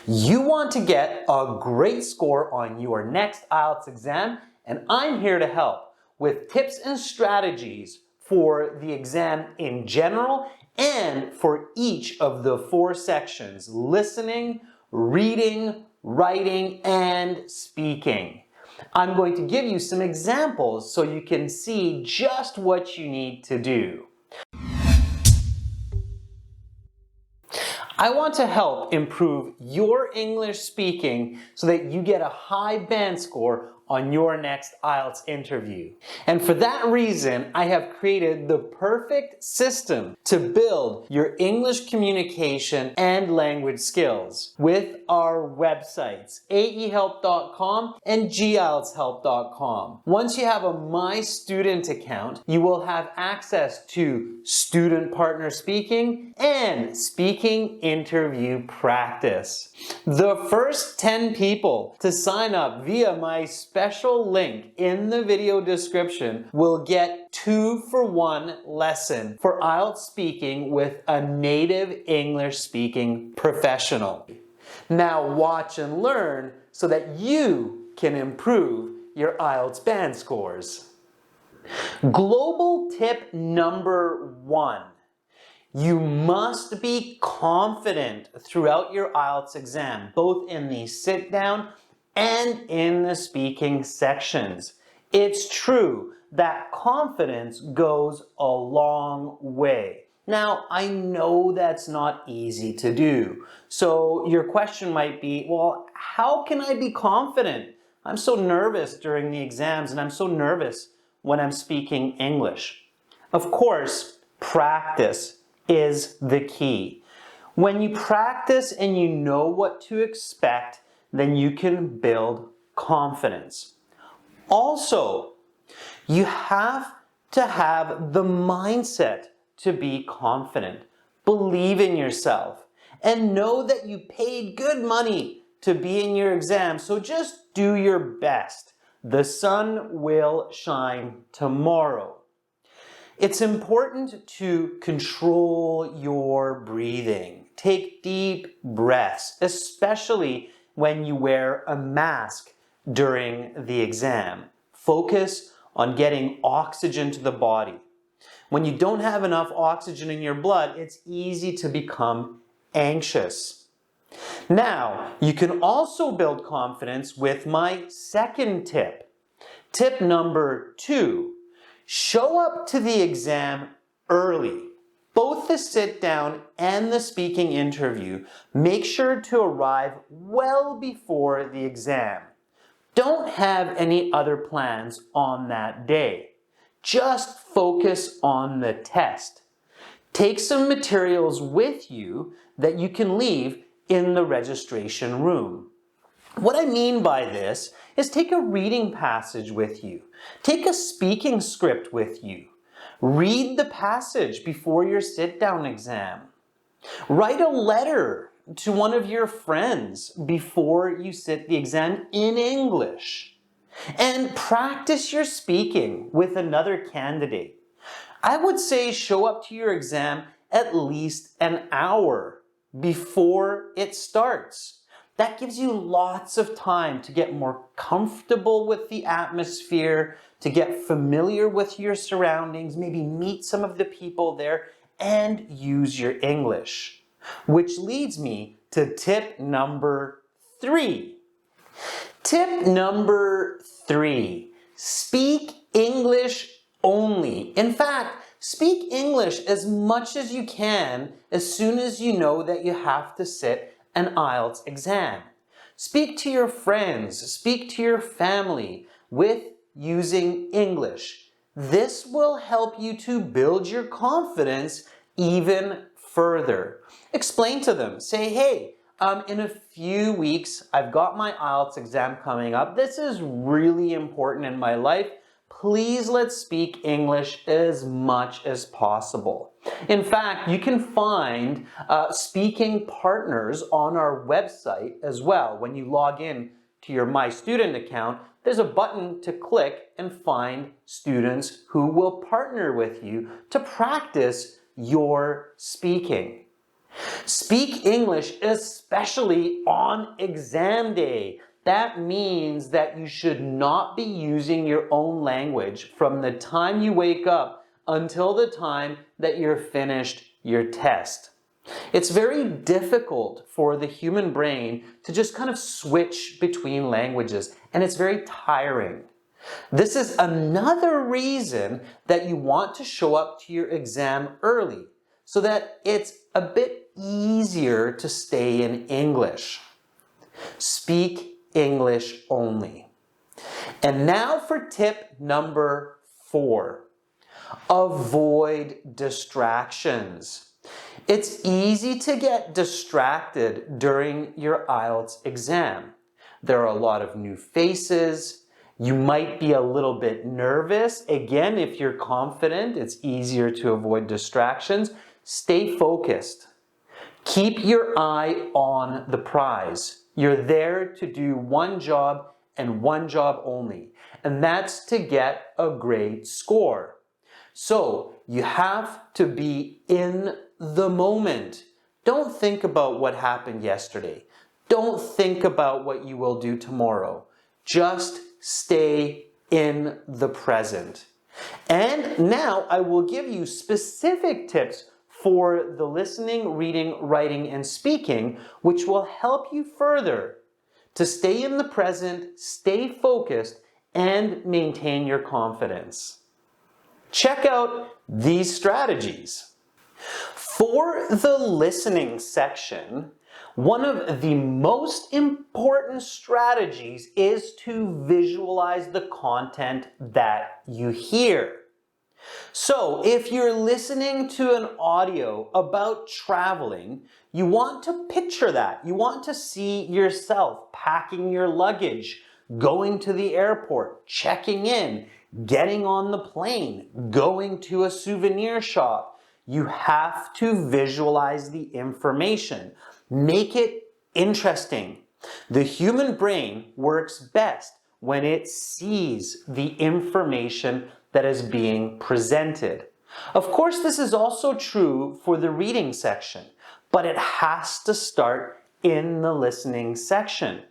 You want to get a great score on your next IELTS exam, and I'm here to help with tips and strategies for the exam in general and for each of the 4 sections: listening, reading, writing, and speaking. I'm going to give you some examples so you can see just what you need to do. I want to help improve your English speaking so that you get a high band score on your next IELTS interview. And for that reason, I have created the perfect system to build your English communication and language skills with our websites, aehelp.com and gieltshelp.com. Once you have a My Student account, you will have access to student partner speaking and speaking interview practice. The first 10 people to sign up via my special link in the video description will get 2-for-1 lesson for IELTS speaking with a native English speaking professional. Now watch and learn so that you can improve your IELTS band scores. Global tip number 1. You must be confident throughout your IELTS exam, both in the sit down and in the speaking sections. It's true that confidence goes a long way. Now, I know that's not easy to do. So your question might be, well, how can I be confident? I'm so nervous during the exams and I'm so nervous when I'm speaking English. Of course, practice is the key. When you practice and you know what to expect, then you can build confidence. Also, you have to have the mindset to be confident. Believe in yourself and know that you paid good money to be in your exam, so just do your best. The sun will shine tomorrow. It's important to control your breathing. Take deep breaths, especially when you wear a mask during the exam. Focus on getting oxygen to the body. When you don't have enough oxygen in your blood, it's easy to become anxious. Now, you can also build confidence with my second tip. Tip number 2. Show up to the exam early. Both the sit down and the speaking interview, make sure to arrive well before the exam. Don't have any other plans on that day. Just focus on the test. Take some materials with you that you can leave in the registration room. What I mean by this is take a reading passage with you. Take a speaking script with you. Read the passage before your sit-down exam. Write a letter to one of your friends before you sit the exam in English. And practice your speaking with another candidate. I would say show up to your exam at least an hour before it starts. That gives you lots of time to get more comfortable with the atmosphere, to get familiar with your surroundings, maybe meet some of the people there, and use your English. Which leads me to tip number 3. Tip number 3, speak English only. In fact, speak English as much as you can as soon as you know that you have to sit an IELTS exam. Speak to your friends, speak to your family with using English. This will help you to build your confidence even further. Explain to them, say, hey, in a few weeks, I've got my IELTS exam coming up. This is really important in my life. Please let's speak English as much as possible. In fact, you can find speaking partners on our website as well. When you log in to your My Student account, there's a button to click and find students who will partner with you to practice your speaking. Speak English, especially on exam day. That means that you should not be using your own language from the time you wake up until the time that you're finished your test. It's very difficult for the human brain to just kind of switch between languages, and it's very tiring. This is another reason that you want to show up to your exam early, so that it's a bit easier to stay in English. Speak English only. And now for tip number 4. Avoid distractions. It's easy to get distracted during your IELTS exam. There are a lot of new faces. You might be a little bit nervous. Again, if you're confident, it's easier to avoid distractions. Stay focused. Keep your eye on the prize. You're there to do one job and one job only, and that's to get a great score. So you have to be in the moment. Don't think about what happened yesterday. Don't think about what you will do tomorrow. Just stay in the present. And now I will give you specific tips for the listening, reading, writing, and speaking, which will help you further to stay in the present, stay focused, and maintain your confidence. Check out these strategies. For the listening section, one of the most important strategies is to visualize the content that you hear. So if you're listening to an audio about traveling, you want to picture that. You want to see yourself packing your luggage, going to the airport, checking in, getting on the plane, going to a souvenir shop. You have to visualize the information. Make it interesting. The human brain works best when it sees the information that is being presented. Of course, this is also true for the reading section, but it has to start in the listening section.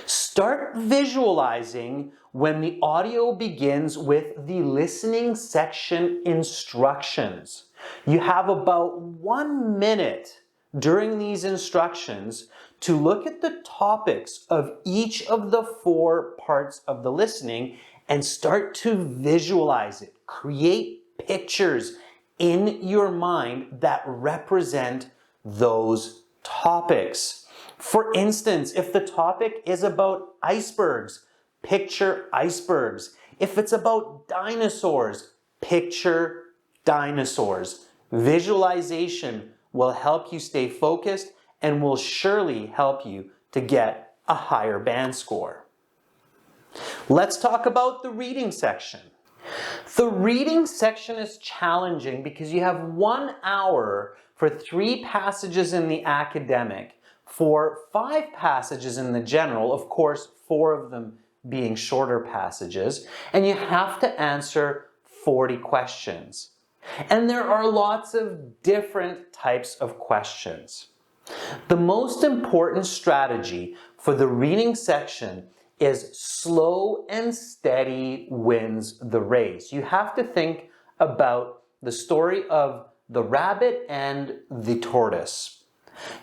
Start visualizing when the audio begins with the listening section instructions. You have about 1 minute during these instructions to look at the topics of each of the 4 parts of the listening and start to visualize it. Create pictures in your mind that represent those topics. For instance, if the topic is about icebergs, picture icebergs. If it's about dinosaurs, picture dinosaurs. Visualization will help you stay focused and will surely help you to get a higher band score. Let's talk about the reading section. The reading section is challenging because you have 1 hour for 3 passages in the academic, for 5 passages in the general, of course 4 of them being shorter passages, and you have to answer 40 questions. And there are lots of different types of questions. The most important strategy for the reading section is slow and steady wins the race. You have to think about the story of the rabbit and the tortoise.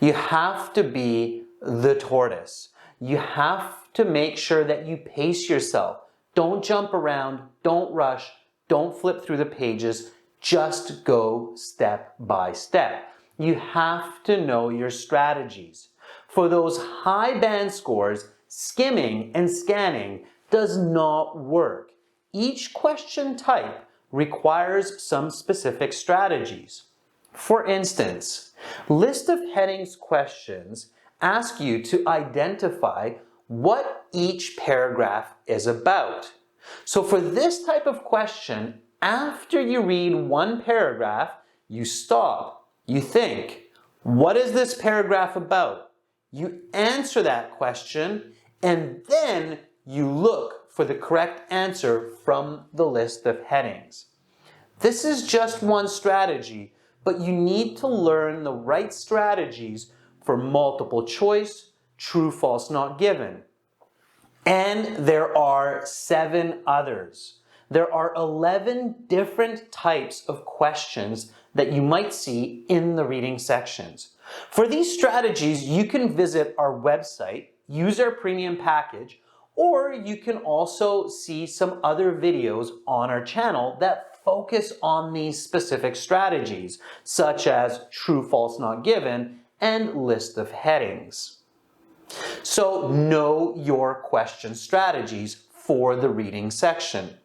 You have to be the tortoise. You have to make sure that you pace yourself. Don't jump around, don't rush, don't flip through the pages, just go step by step. You have to know your strategies. For those high band scores, skimming and scanning does not work. Each question type requires some specific strategies. For instance, list of headings questions ask you to identify what each paragraph is about. So for this type of question, after you read one paragraph, you stop, you think, what is this paragraph about? You answer that question, and then you look for the correct answer from the list of headings. This is just one strategy, but you need to learn the right strategies for multiple choice, true, false, not given. And there are 7 others. There are 11 different types of questions that you might see in the reading sections. For these strategies, you can visit our website, use our premium package, or you can also see some other videos on our channel that focus on these specific strategies, such as true, false, not given, and list of headings. So know your question strategies for the reading section.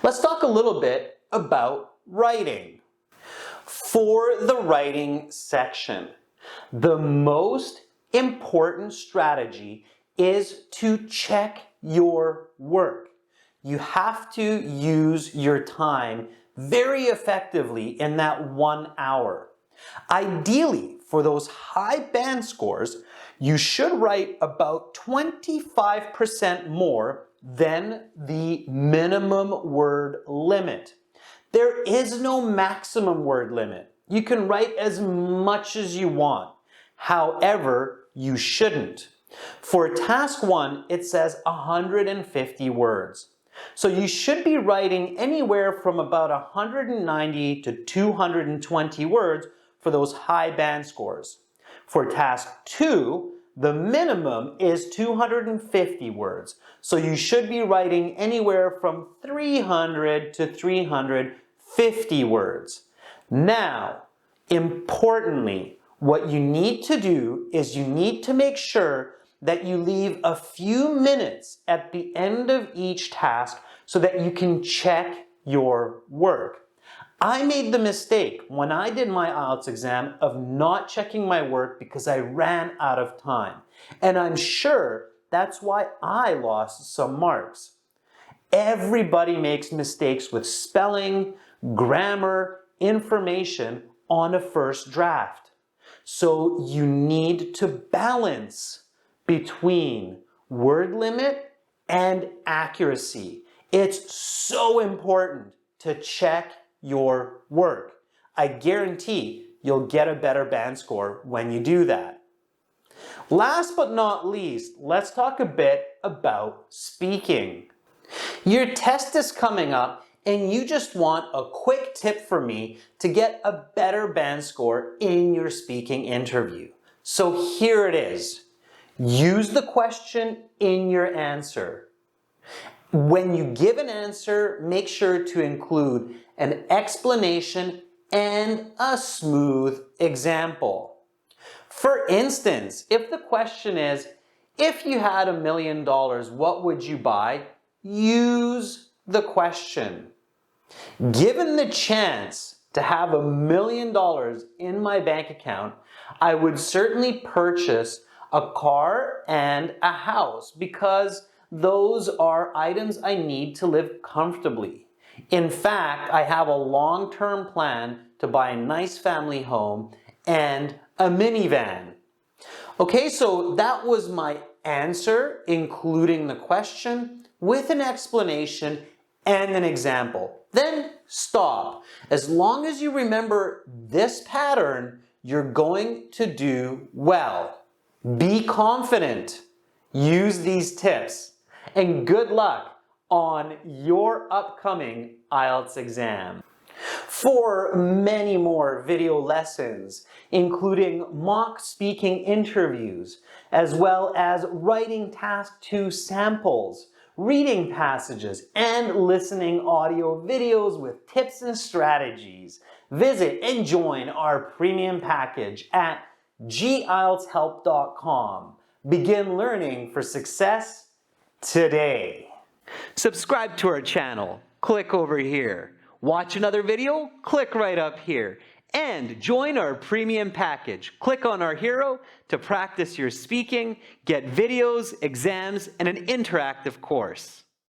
Let's talk a little bit about writing. For the writing section, the most important strategy is to check your work. You have to use your time very effectively in that 1 hour. Ideally, for those high band scores, you should write about 25% more than the minimum word limit. There is no maximum word limit. You can write as much as you want. However, you shouldn't. For task 1, it says 150 words. So you should be writing anywhere from about 190 to 220 words for those high band scores. For task 2, the minimum is 250 words. So you should be writing anywhere from 300 to 350 words. Now, importantly, what you need to do is you need to make sure that you leave a few minutes at the end of each task so that you can check your work. I made the mistake when I did my IELTS exam of not checking my work because I ran out of time. And I'm sure that's why I lost some marks. Everybody makes mistakes with spelling, grammar, information on a first draft. So you need to balance between word limit and accuracy. It's so important to check your work. I guarantee you'll get a better band score when you do that. Last but not least, let's talk a bit about speaking. Your test is coming up and you just want a quick tip from me to get a better band score in your speaking interview. So here it is. Use the question in your answer. When you give an answer, make sure to include an explanation and a smooth example. For instance, if the question is, if you had $1 million, what would you buy? Use the question. Given the chance to have $1 million in my bank account, I would certainly purchase a car and a house because those are items I need to live comfortably. In fact, I have a long-term plan to buy a nice family home and a minivan. Okay, so that was my answer, including the question, with an explanation and an example. Then stop. As long as you remember this pattern, you're going to do well. Be confident. Use these tips. And good luck on your upcoming IELTS exam. For many more video lessons, including mock speaking interviews, as well as writing task 2 samples, reading passages, and listening audio videos with tips and strategies, visit and join our premium package at gieltshelp.com. Begin learning for success today. Subscribe to our channel. Click over here. Watch another video? Click right up here. And join our premium package. Click on our hero to practice your speaking, get videos, exams, and an interactive course.